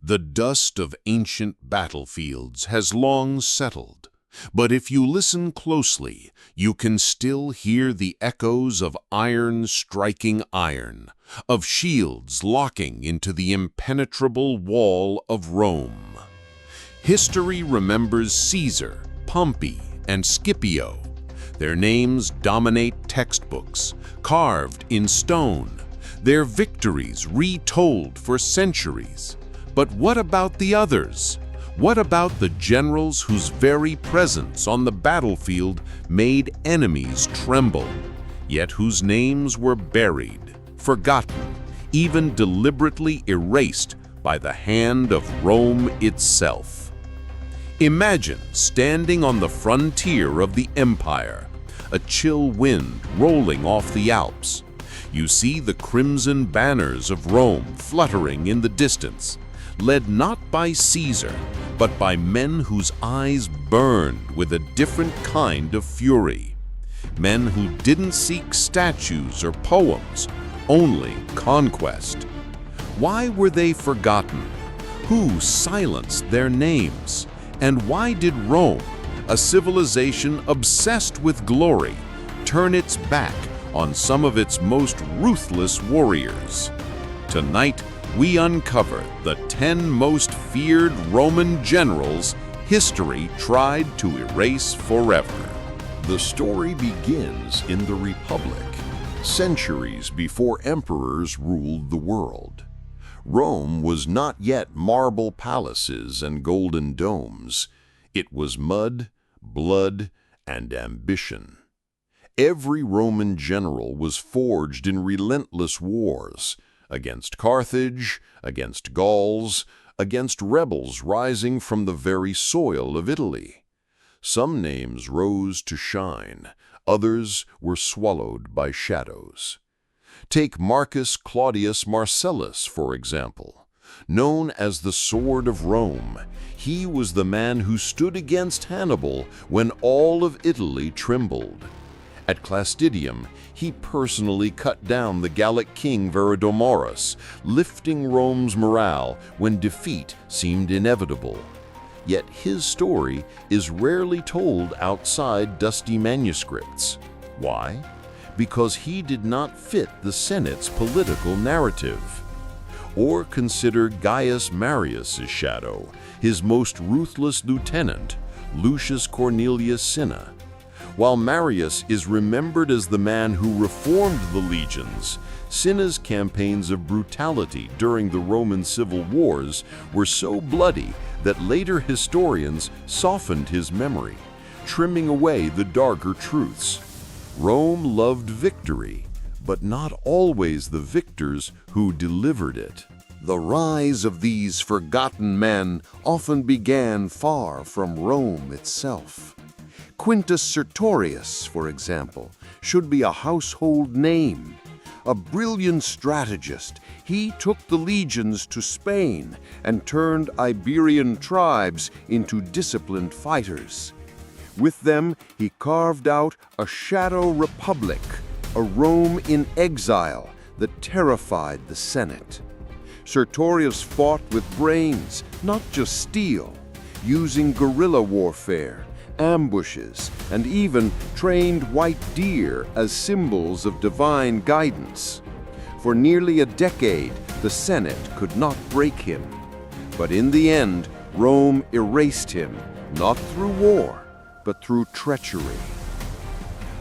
The dust of ancient battlefields has long settled, but if you listen closely, you can still hear the echoes of iron striking iron, of shields locking into the impenetrable wall of Rome. History remembers Caesar, Pompey, and Scipio. Their names dominate textbooks, carved in stone, their victories retold for centuries. But what about the others? What about the generals whose very presence on the battlefield made enemies tremble, yet whose names were buried, forgotten, even deliberately erased by the hand of Rome itself? Imagine standing on the frontier of the empire, a chill wind rolling off the Alps. You see the crimson banners of Rome fluttering in the distance, led not by Caesar, but by men whose eyes burned with a different kind of fury. Men who didn't seek statues or poems, only conquest. Why were they forgotten? Who silenced their names? And why did Rome, a civilization obsessed with glory, turn its back on some of its most ruthless warriors? Tonight, we uncover the 10 most feared Roman generals history tried to erase forever. The story begins in the Republic, centuries before emperors ruled the world. Rome was not yet marble palaces and golden domes. It was mud, blood, and ambition. Every Roman general was forged in relentless wars, against Carthage, against Gauls, against rebels rising from the very soil of Italy. Some names rose to shine, others were swallowed by shadows. Take Marcus Claudius Marcellus, for example. Known as the Sword of Rome, he was the man who stood against Hannibal when all of Italy trembled. At Clastidium, he personally cut down the Gallic king Verdomorus, lifting Rome's morale when defeat seemed inevitable. Yet his story is rarely told outside dusty manuscripts. Why? Because he did not fit the Senate's political narrative. Or consider Gaius Marius's shadow, his most ruthless lieutenant, Lucius Cornelius Cinna. While Marius is remembered as the man who reformed the legions, Cinna's campaigns of brutality during the Roman civil wars were so bloody that later historians softened his memory, trimming away the darker truths. Rome loved victory, but not always the victors who delivered it. The rise of these forgotten men often began far from Rome itself. Quintus Sertorius, for example, should be a household name. A brilliant strategist, he took the legions to Spain and turned Iberian tribes into disciplined fighters. With them, he carved out a shadow republic, a Rome in exile that terrified the Senate. Sertorius fought with brains, not just steel, using guerrilla warfare, ambushes, and even trained white deer as symbols of divine guidance. For nearly a decade, the Senate could not break him. But in the end, Rome erased him, not through war, but through treachery.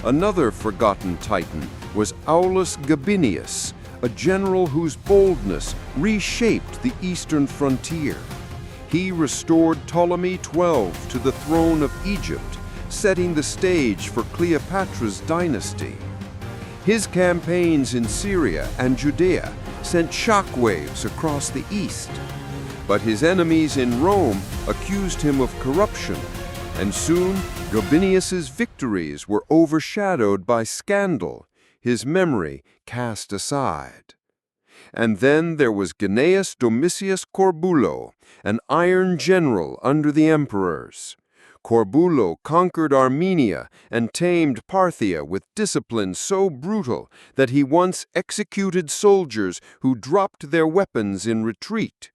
Another forgotten titan was Aulus Gabinius, a general whose boldness reshaped the eastern frontier. He restored Ptolemy XII to the throne of Egypt, setting the stage for Cleopatra's dynasty. His campaigns in Syria and Judea sent shockwaves across the east. But his enemies in Rome accused him of corruption, and soon Gabinius's victories were overshadowed by scandal, his memory cast aside. And then there was Gnaeus Domitius Corbulo, an iron general under the emperors. Corbulo conquered Armenia and tamed Parthia with discipline so brutal that he once executed soldiers who dropped their weapons in retreat.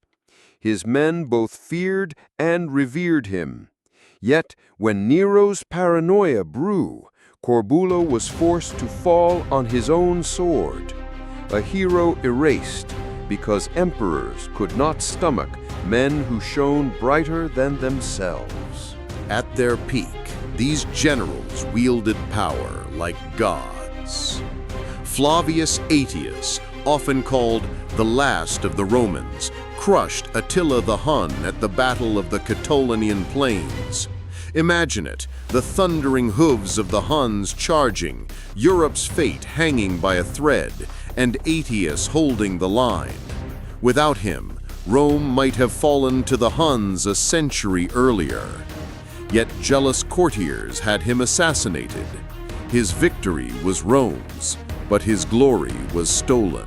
His men both feared and revered him. Yet, when Nero's paranoia brew, Corbulo was forced to fall on his own sword, a hero erased because emperors could not stomach men who shone brighter than themselves. At their peak, these generals wielded power like gods. Flavius Aetius, often called the last of the Romans, crushed Attila the Hun at the Battle of the Catalaunian Plains. Imagine it, the thundering hooves of the Huns charging, Europe's fate hanging by a thread, and Aetius holding the line. Without him, Rome might have fallen to the Huns a century earlier. Yet jealous courtiers had him assassinated. His victory was Rome's, but his glory was stolen.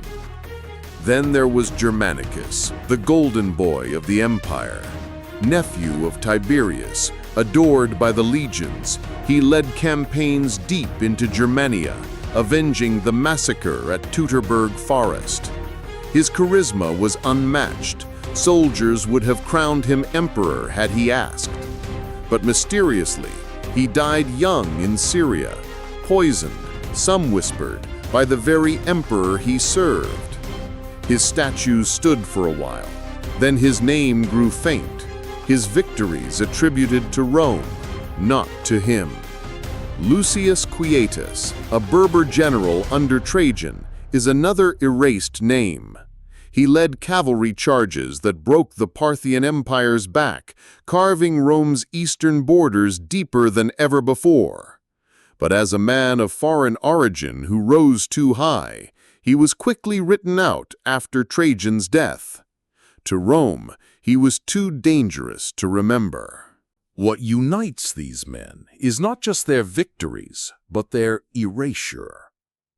Then there was Germanicus, the golden boy of the empire. Nephew of Tiberius, adored by the legions, he led campaigns deep into Germania, avenging the massacre at Teutoburg Forest. His charisma was unmatched. Soldiers would have crowned him emperor had he asked. But mysteriously, he died young in Syria, poisoned, some whispered, by the very emperor he served. His statues stood for a while. Then his name grew faint. His victories attributed to Rome, not to him. Lucius Quietus, a Berber general under Trajan, is another erased name. He led cavalry charges that broke the Parthian Empire's back, carving Rome's eastern borders deeper than ever before. But as a man of foreign origin who rose too high, he was quickly written out after Trajan's death. To Rome, he was too dangerous to remember. What unites these men is not just their victories, but their erasure.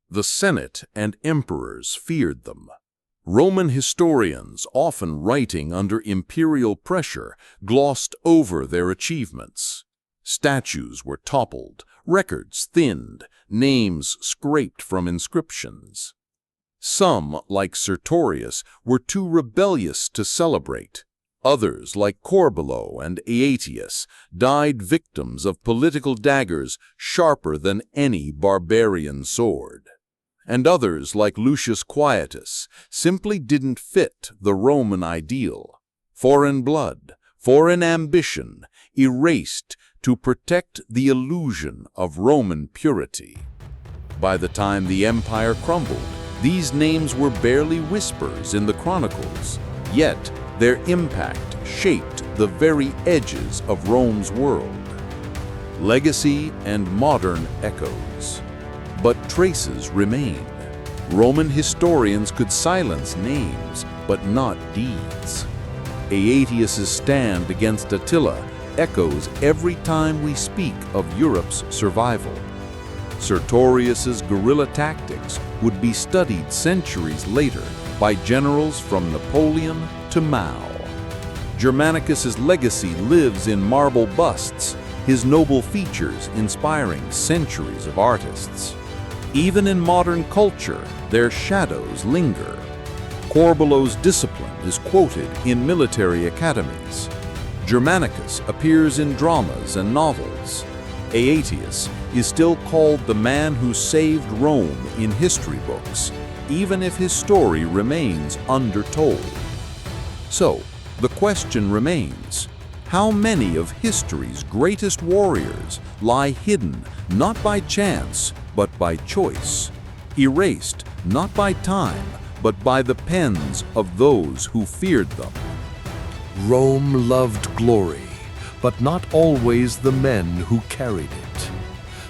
The Senate and emperors feared them. Roman historians, often writing under imperial pressure, glossed over their achievements. Statues were toppled, records thinned, names scraped from inscriptions. Some, like Sertorius, were too rebellious to celebrate. Others, like Corbulo and Aetius, died victims of political daggers sharper than any barbarian sword. And others, like Lucius Quietus, simply didn't fit the Roman ideal. Foreign blood, foreign ambition, erased to protect the illusion of Roman purity. By the time the empire crumbled, these names were barely whispers in the chronicles, yet their impact shaped the very edges of Rome's world. Legacy and modern echoes. But traces remain. Roman historians could silence names, but not deeds. Aetius's stand against Attila echoes every time we speak of Europe's survival. Sertorius's guerrilla tactics would be studied centuries later by generals from Napoleon to Mao. Germanicus's legacy lives in marble busts, his noble features inspiring centuries of artists. Even in modern culture, their shadows linger. Corbulo's discipline is quoted in military academies. Germanicus appears in dramas and novels. Aetius is still called the man who saved Rome in history books, even if his story remains undertold. So, the question remains, how many of history's greatest warriors lie hidden not by chance, but by choice, erased not by time, but by the pens of those who feared them? Rome loved glory, but not always the men who carried it.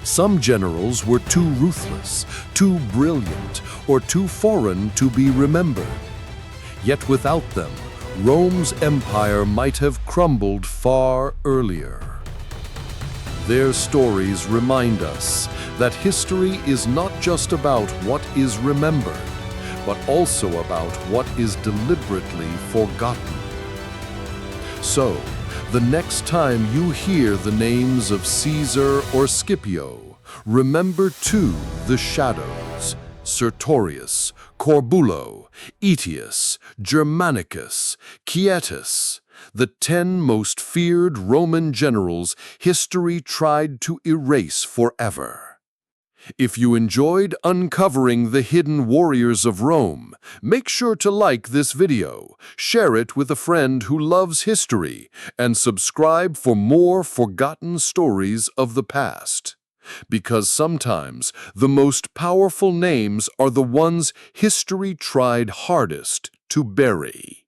Some generals were too ruthless, too brilliant, or too foreign to be remembered. Yet without them, Rome's empire might have crumbled far earlier. Their stories remind us that history is not just about what is remembered, but also about what is deliberately forgotten. So, the next time you hear the names of Caesar or Scipio, remember too the shadows, Sertorius, Corbulo, Aetius, Germanicus, Quietus, the 10 most feared Roman generals history tried to erase forever. If you enjoyed uncovering the hidden warriors of Rome, make sure to like this video, share it with a friend who loves history, and subscribe for more forgotten stories of the past. Because sometimes the most powerful names are the ones history tried hardest to bury.